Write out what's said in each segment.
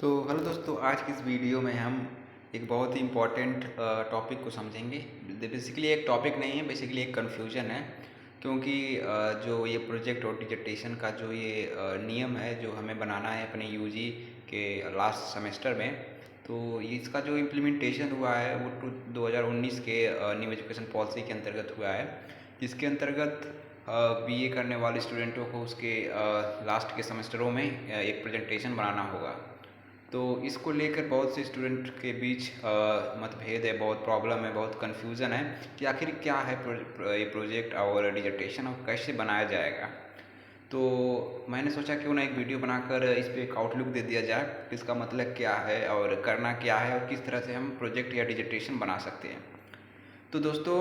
तो हेलो दोस्तों, आज की इस वीडियो में हम एक बहुत ही इम्पोर्टेंट टॉपिक को समझेंगे। बेसिकली एक टॉपिक नहीं है, बेसिकली एक कन्फ्यूजन है। क्योंकि जो ये प्रोजेक्ट और डिसर्टेशन का जो ये नियम है जो हमें बनाना है अपने यूजी के लास्ट सेमेस्टर में, तो इसका जो इम्प्लीमेंटेशन हुआ है वो 2019 के न्यू एजुकेशन पॉलिसी के अंतर्गत हुआ है, जिसके अंतर्गत बीए करने वाले स्टूडेंटों को उसके लास्ट के सेमेस्टरों में एक प्रेजेंटेशन बनाना होगा। तो इसको लेकर बहुत से स्टूडेंट के बीच मतभेद है, बहुत प्रॉब्लम है, बहुत कन्फ्यूज़न है कि आखिर क्या है ये प्रोजेक्ट और डिसर्टेशन और कैसे बनाया जाएगा। तो मैंने सोचा क्यों ना एक वीडियो बनाकर इस पे एक आउटलुक दे दिया जाए कि इसका मतलब क्या है और करना क्या है और किस तरह से हम प्रोजेक्ट या डिसर्टेशन बना सकते हैं। तो दोस्तों,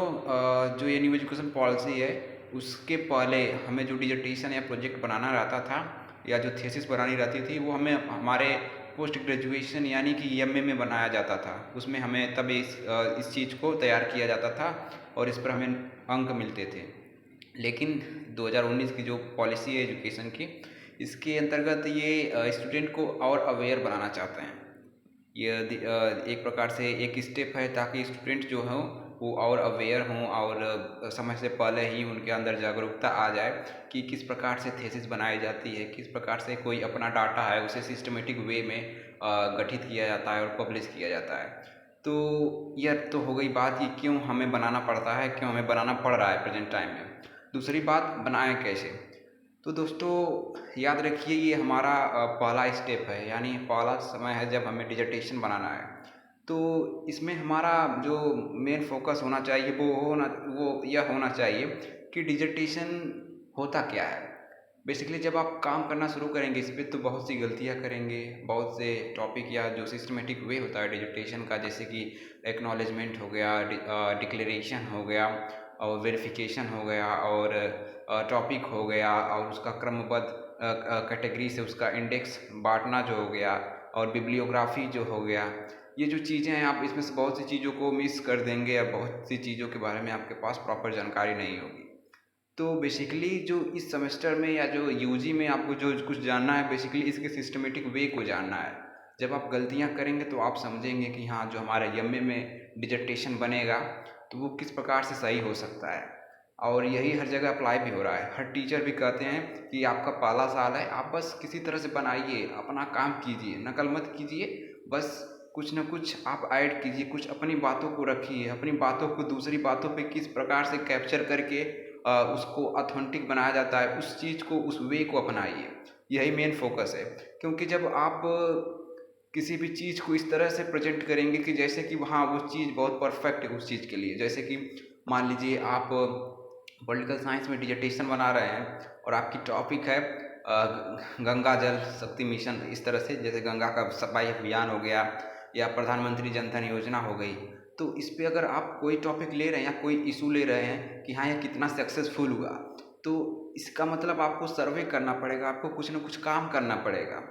जो ये न्यू एजुकेशन पॉलिसी है उसके पहले हमें जो डिसर्टेशन या प्रोजेक्ट बनाना रहता था या जो थीसिस बनानी रहती थी वो हमें हमारे पोस्ट ग्रेजुएशन यानी कि एमए में बनाया जाता था। उसमें हमें तब इस चीज़ को तैयार किया जाता था और इस पर हमें अंक मिलते थे। लेकिन 2019 की जो पॉलिसी है एजुकेशन की, इसके अंतर्गत ये स्टूडेंट को और अवेयर बनाना चाहते हैं। ये एक प्रकार से एक स्टेप है ताकि स्टूडेंट जो हों वो और अवेयर हों और समय से पहले ही उनके अंदर जागरूकता आ जाए कि किस प्रकार से थीसिस बनाई जाती है, किस प्रकार से कोई अपना डाटा है उसे सिस्टमेटिक वे में गठित किया जाता है और पब्लिश किया जाता है। तो यह तो हो गई बात कि क्यों हमें बनाना पड़ता है, क्यों हमें बनाना पड़ रहा है प्रेजेंट टाइम में। दूसरी बात, बनाएं कैसे। तो दोस्तों याद रखिए, ये हमारा पहला स्टेप है, यानी पहला समय है जब हमें डिसर्टेशन बनाना है। तो इसमें हमारा जो मेन फोकस होना चाहिए वो यह होना चाहिए कि डिसर्टेशन होता क्या है। बेसिकली जब आप काम करना शुरू करेंगे इस पे तो बहुत सी गलतियां करेंगे, बहुत से टॉपिक या जो सिस्टमेटिक वे होता है डिसर्टेशन का, जैसे कि एक्नॉलेजमेंट हो गया, डिक्लेरेशन हो गया और वेरिफिकेशन हो गया और टॉपिक हो गया और उसका क्रमबद्ध कैटेगरी से उसका इंडेक्स बांटना जो हो गया और बिब्लियोग्राफी जो हो गया। ये जो चीज़ें हैं आप इसमें से बहुत सी चीज़ों को मिस कर देंगे या बहुत सी चीज़ों के बारे में आपके पास प्रॉपर जानकारी नहीं होगी। तो बेसिकली जो इस सेमेस्टर में या जो यूजी में आपको जो कुछ जानना है, बेसिकली इसके सिस्टमेटिक वे को जानना है। जब आप गलतियां करेंगे तो आप समझेंगे कि हाँ, जो हमारे एमए में डिसर्टेशन बनेगा तो वो किस प्रकार से सही हो सकता है। और यही हर जगह अप्लाई भी हो रहा है। हर टीचर भी कहते हैं कि आपका पहला साल है, आप बस किसी तरह से बनाइए, अपना काम कीजिए, नकल मत कीजिए, बस कुछ न कुछ आप ऐड कीजिए, कुछ अपनी बातों को रखिए, अपनी बातों को दूसरी बातों पे किस प्रकार से कैप्चर करके उसको ऑथेंटिक बनाया जाता है, उस चीज़ को, उस वे को अपनाइए। यही मेन फोकस है। क्योंकि जब आप किसी भी चीज़ को इस तरह से प्रेजेंट करेंगे कि जैसे कि हाँ वो चीज़ बहुत परफेक्ट है उस चीज़ के लिए, जैसे कि मान लीजिए आप पॉलिटिकल साइंस में डिसर्टेशन बना रहे हैं और आपकी टॉपिक है गंगा जल शक्ति मिशन, इस तरह से जैसे गंगा का सफाई अभियान हो गया या प्रधानमंत्री जन धन योजना हो गई। तो इस पे अगर आप कोई टॉपिक ले रहे हैं या कोई इशू ले रहे हैं कि हाँ ये कितना सक्सेसफुल हुआ, तो इसका मतलब आपको सर्वे करना पड़ेगा, आपको कुछ ना कुछ काम करना पड़ेगा।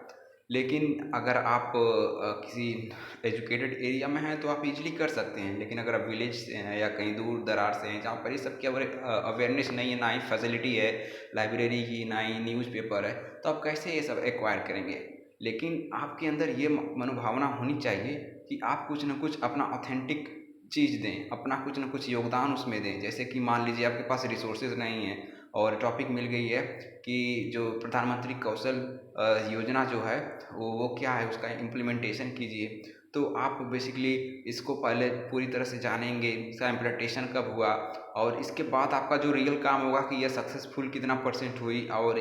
लेकिन अगर आप किसी एजुकेटेड एरिया में हैं तो आप इजीली कर सकते हैं। लेकिन अगर आप विलेज से हैं या कहीं दूर दरार से हैं जहाँ पर ये सब की अवेयरनेस नहीं है, ना ही फैसिलिटी है लाइब्रेरी की, ना ही न्यूज़पेपर है, तो आप कैसे ये सब एक्वायर करेंगे। लेकिन आपके अंदर ये मनोभावना होनी चाहिए कि आप कुछ न कुछ अपना ऑथेंटिक चीज़ दें, अपना कुछ न कुछ योगदान उसमें दें। जैसे कि मान लीजिए आपके पास रिसोर्सेज नहीं है और टॉपिक मिल गई है कि जो प्रधानमंत्री कौशल योजना जो है वो क्या है, उसका इम्प्लीमेंटेशन कीजिए। तो आप बेसिकली इसको पहले पूरी तरह से जानेंगे, इसका इम्प्लीमेंटेशन कब हुआ और इसके बाद आपका जो रियल काम होगा कि यह सक्सेसफुल कितना परसेंट हुई और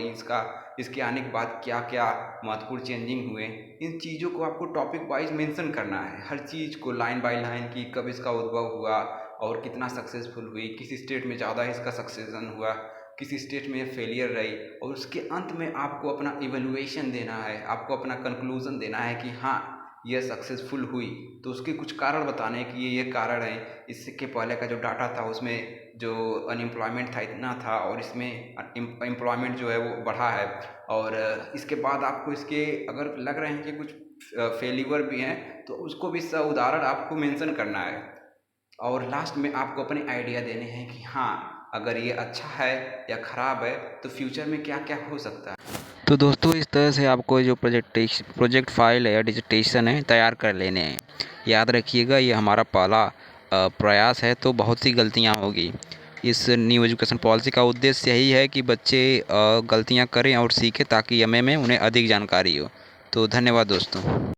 इसके आने के बाद क्या क्या महत्वपूर्ण चेंजिंग हुए। इन चीज़ों को आपको टॉपिक वाइज मेंशन करना है, हर चीज़ को लाइन बाय लाइन की कब इसका उद्भव हुआ और कितना सक्सेसफुल हुई, किस स्टेट में ज़्यादा इसका सक्सेसन हुआ, किस स्टेट में फेलियर रही, और उसके अंत में आपको अपना इवेलुएशन देना है, आपको अपना कंक्लूजन देना है कि हाँ यह सक्सेसफुल हुई। तो उसके कुछ कारण बताने कि ये कारण है, इसके पहले का जो डाटा था उसमें जो अनएम्प्लॉयमेंट था इतना था और इसमें एम्प्लॉयमेंट जो है वो बढ़ा है। और इसके बाद आपको इसके अगर लग रहे हैं कि कुछ फेल्यूर भी हैं तो उसको भी उदाहरण आपको मेंशन करना है। और लास्ट में आपको अपने आइडिया देने हैं कि हाँ अगर ये अच्छा है या ख़राब है तो फ्यूचर में क्या क्या हो सकता है। तो दोस्तों इस तरह से आपको जो प्रोजेक्ट फाइल है या डिजिटेशन है तैयार कर लेने हैं। याद रखिएगा ये हमारा पहला प्रयास है, तो बहुत सी गलतियां होगी। इस न्यू एजुकेशन पॉलिसी का उद्देश्य यही है कि बच्चे गलतियां करें और सीखें ताकि एमए में उन्हें अधिक जानकारी हो। तो धन्यवाद दोस्तों।